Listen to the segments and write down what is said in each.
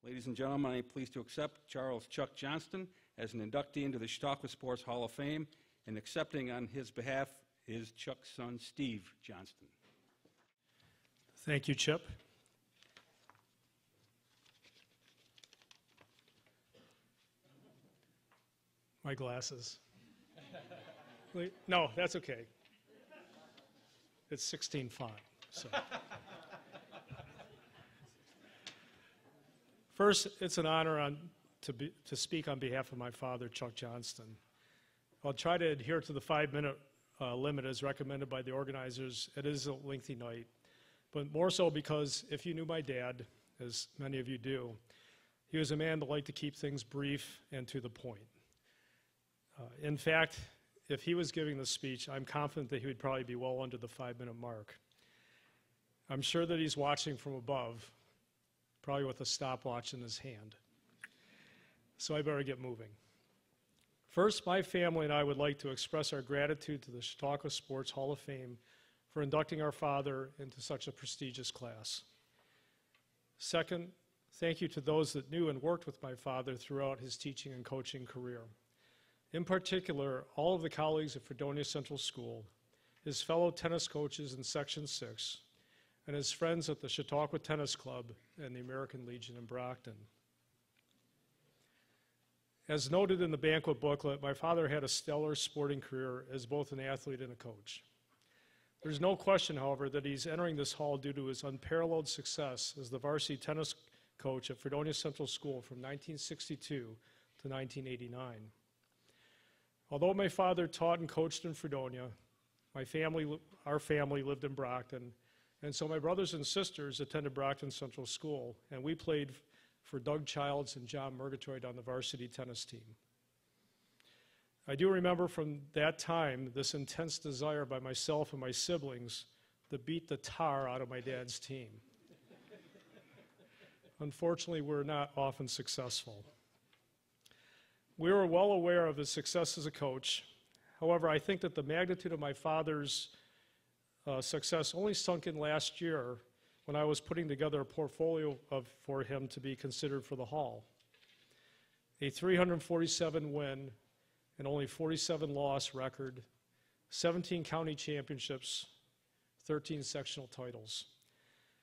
Ladies and gentlemen, I am pleased to accept Charles Chuck Johnston as an inductee into the Chautauqua Sports Hall of Fame, and accepting on his behalf is Chuck's son, Steve Johnston. Thank you, Chip. My glasses. Wait, no, that's okay. It's 16 font. So. First, it's an honor to speak on behalf of my father, Chuck Johnston. I'll try to adhere to the 5-minute limit as recommended by the organizers. It is a lengthy night, but more so because if you knew my dad, as many of you do, he was a man that liked to keep things brief and to the point. In fact, if he was giving the speech, I'm confident that he would probably be well under the 5-minute mark. I'm sure that he's watching from above, probably with a stopwatch in his hand. So I better get moving. First, my family and I would like to express our gratitude to the Chautauqua Sports Hall of Fame for inducting our father into such a prestigious class. Second, thank you to those that knew and worked with my father throughout his teaching and coaching career. In particular, all of the colleagues at Fredonia Central School, his fellow tennis coaches in Section 6, and his friends at the Chautauqua Tennis Club and the American Legion in Brockton. As noted in the banquet booklet, my father had a stellar sporting career as both an athlete and a coach. There's no question, however, that he's entering this hall due to his unparalleled success as the varsity tennis coach at Fredonia Central School from 1962 to 1989. Although my father taught and coached in Fredonia, our family lived in Brockton, and so my brothers and sisters attended Brockton Central School, and we played for Doug Childs and John Murgatroyd on the varsity tennis team. I do remember from that time this intense desire by myself and my siblings to beat the tar out of my dad's team. Unfortunately, we're not often successful. We were well aware of his success as a coach. However, I think that the magnitude of my father's success only sunk in last year when I was putting together a portfolio for him to be considered for the Hall. A 347 win and only 47 loss record, 17 county championships, 13 sectional titles.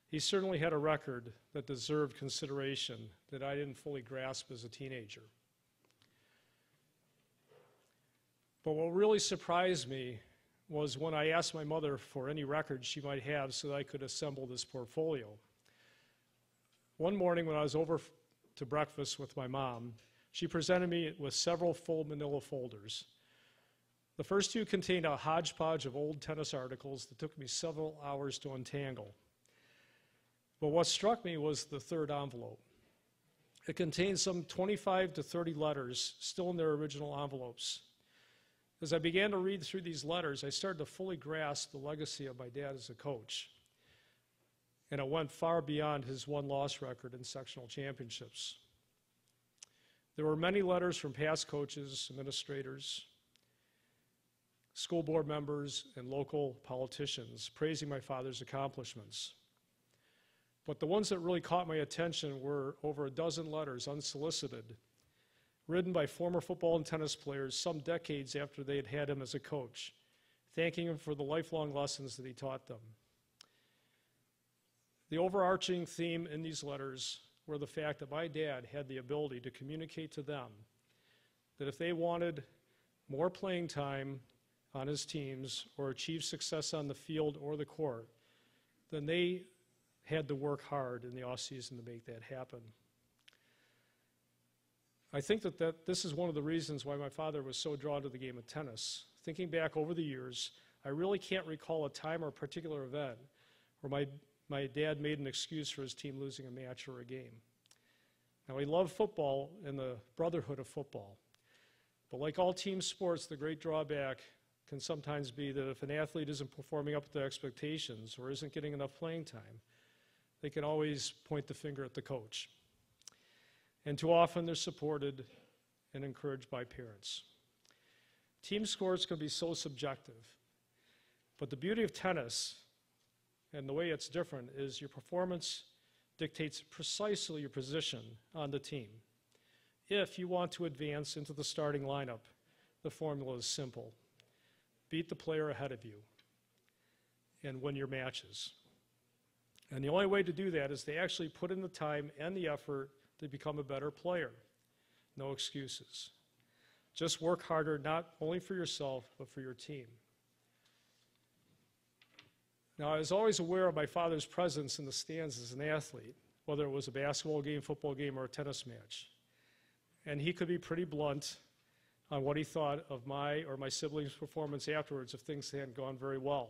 He certainly had a record that deserved consideration that I didn't fully grasp as a teenager. But what really surprised me was when I asked my mother for any records she might have so that I could assemble this portfolio. One morning when I was over to breakfast with my mom, she presented me with several full manila folders. The first two contained a hodgepodge of old tennis articles that took me several hours to untangle. But what struck me was the third envelope. It contained some 25 to 30 letters still in their original envelopes. As I began to read through these letters, I started to fully grasp the legacy of my dad as a coach. And it went far beyond his one-loss record in sectional championships. There were many letters from past coaches, administrators, school board members, and local politicians praising my father's accomplishments. But the ones that really caught my attention were over a dozen letters, unsolicited, written by former football and tennis players some decades after they had had him as a coach, thanking him for the lifelong lessons that he taught them. The overarching theme in these letters were the fact that my dad had the ability to communicate to them that if they wanted more playing time on his teams or achieve success on the field or the court, then they had to work hard in the offseason to make that happen. I think that this is one of the reasons why my father was so drawn to the game of tennis. Thinking back over the years, I really can't recall a time or a particular event where my dad made an excuse for his team losing a match or a game. Now, he loved football and the brotherhood of football. But like all team sports, the great drawback can sometimes be that if an athlete isn't performing up to their expectations or isn't getting enough playing time, they can always point the finger at the coach. And too often they're supported and encouraged by parents. Team sports can be so subjective, but the beauty of tennis and the way it's different is your performance dictates precisely your position on the team. If you want to advance into the starting lineup, the formula is simple. Beat the player ahead of you and win your matches. And the only way to do that is to actually put in the time and the effort to become a better player. No excuses. Just work harder, not only for yourself, but for your team. Now, I was always aware of my father's presence in the stands as an athlete, whether it was a basketball game, football game, or a tennis match. And he could be pretty blunt on what he thought of my or my siblings' performance afterwards if things hadn't gone very well.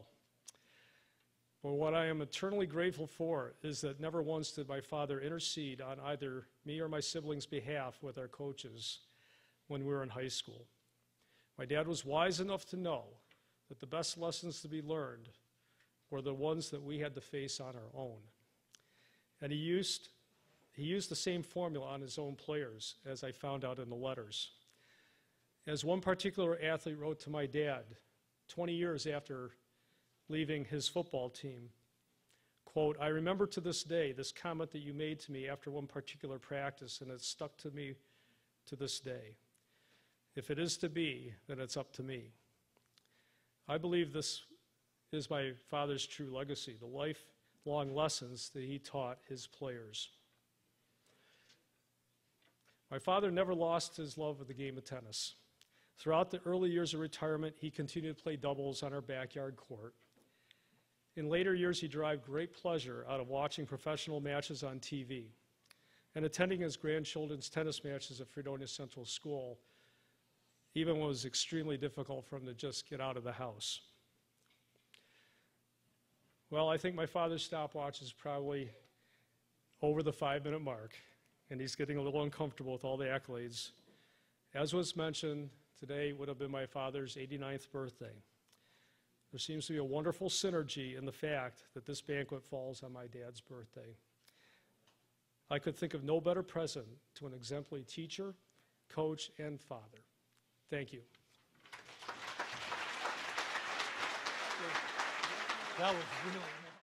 But what I am eternally grateful for is that never once did my father intercede on either me or my siblings' behalf with our coaches when we were in high school. My dad was wise enough to know that the best lessons to be learned were the ones that we had to face on our own. And he used the same formula on his own players, as I found out in the letters. As one particular athlete wrote to my dad 20 years after leaving his football team, quote, "I remember to this day this comment that you made to me after one particular practice, and it's stuck to me to this day. If it is to be, then it's up to me." I believe this is my father's true legacy, the lifelong lessons that he taught his players. My father never lost his love of the game of tennis. Throughout the early years of retirement, he continued to play doubles on our backyard court. In later years, he derived great pleasure out of watching professional matches on TV and attending his grandchildren's tennis matches at Fredonia Central School, even when it was extremely difficult for him to just get out of the house. Well, I think my father's stopwatch is probably over the 5-minute mark, and he's getting a little uncomfortable with all the accolades. As was mentioned, today would have been my father's 89th birthday. There seems to be a wonderful synergy in the fact that this banquet falls on my dad's birthday. I could think of no better present to an exemplary teacher, coach, and father. Thank you. That was really